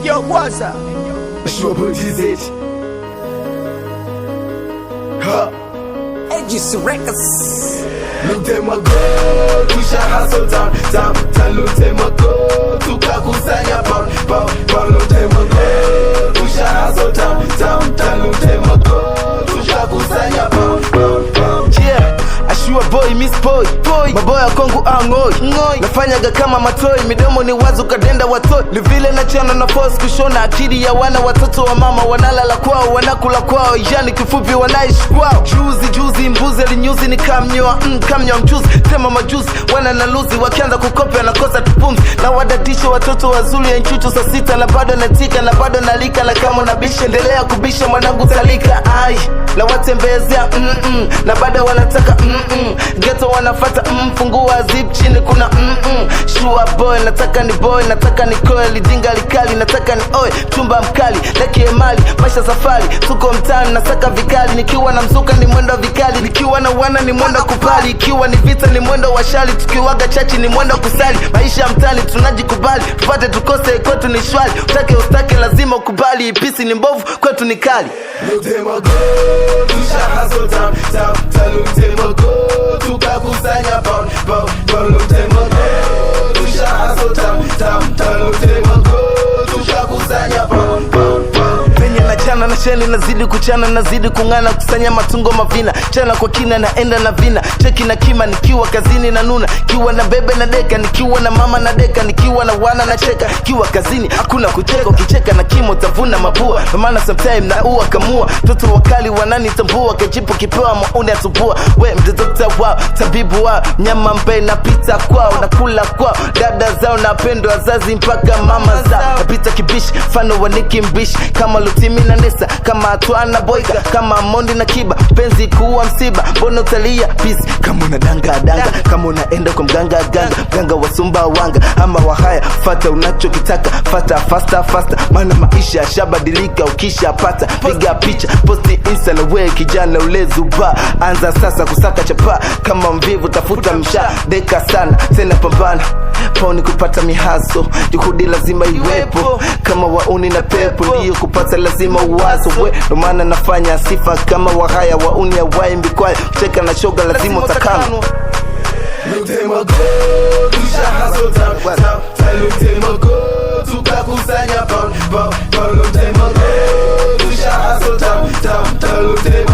Yo, what's up? Trouble TZ. Ha. AGC Records. Lutema go, tusha hustle down, lutema go, tukakusanya pound. Lutema go, tusha hustle down, lutema go, tukakusanya pound. Yeah, ashua boy, miss boy. Maboya kongu ngoi. Nafanyaga kama matoi, midomo ni wazu kadenda watoi. Ni vile na chana na force kushona akili ya wana watoto wa mama. Wanalala kwao, wanakula kwao, yani kifupi wanaishi kwao. Juzi mbuzi alinyuzi ni kamnyoa mchuzi. Tema majuzi, wana na luzi, wakianza kukope wanakosa tupumzi. Na wadadisha watoto wazuli ya nchuchu saa sita. Na bado natika, na bado nalika. Na kama unabisha, endelea kubisha mwanangu talika. Ai, na watembezea na bado wanataka ghetto wanafata fungua zip chini kuna Shua boy, nataka ni boy, nataka ni koe. Lidinga likali, nataka ni oe. Chumba mkali, leki emali, maisha safari. Tuko mtani, nasaka vikali. Nikiwa na mzuka ni mwendo vikali. Nikiwa na wana ni mwendo kupali. Ikiwa ni vita ni mwendo wa shali. Tukiwaga chachi ni mwendo kusali. Maisha mtani, tunajikubali. Tupate tukose, kwetu ni shwali. Utake ustake lazima ukubali. Ipisi ni mbovu, kwetu ni kali. Lutema go, tusha hustle down, lutema go, tukakusanya pound. Lutema go, tusha hustle down, lutema go, tukakusanya pound. Penye na chana na sheni, nazidi kuchana, nazidi kungana. Kusanya matungo mavina, chana kwa kina, naenda na vina. Cheki na kima, nikiwa kazini na nuna. Kiwa na bebe na deka, nikiwa na mama na deka. Nikiwa na wana na cheka, kiwa kazini hakuna kucheka. Ukicheka na kimo tavuna mabua. Maana sometime na uwa kamua. Toto wakali wananitambua, kajipo kipewa mauni atubua. We mdodokta wao, tabibu wao. Nyama mbe na pita kwao, nakula kwao. Dada zao napendo wazazi mpaka mama zao. Napita kibishi, fano waniki mbishi. Kama Lutimi na Nesa, kama Atwana Boyka, kama Mondi na Kiba. Penzi kuwa msiba, mbona utalia peace. Kama unadanga, kama unaenda kwa mganga wa sumba wanga. Ama wahaya, fata unachokitaka, fata faster. Maana maisha shabadilika ukisha pata. Piga picha, posti insta na we kijana ulezuba. Anza sasa kusaka chapa, kama mvivu tafuta msha. Deka sana, tena pambana, pauni kupata mihaso. Juhudi lazima iwepo, kama wauni na pepo. Ndiyo kupata lazima uwazo we, ndo maana nafanya sifa. Kama wahaya wauni ya wae mbikwae. Kucheka na shoga lazima utakano. Lutema go, tusha hustle down, lutema go, tukakusanya pound. Lutema go, tusha hustle down, lutema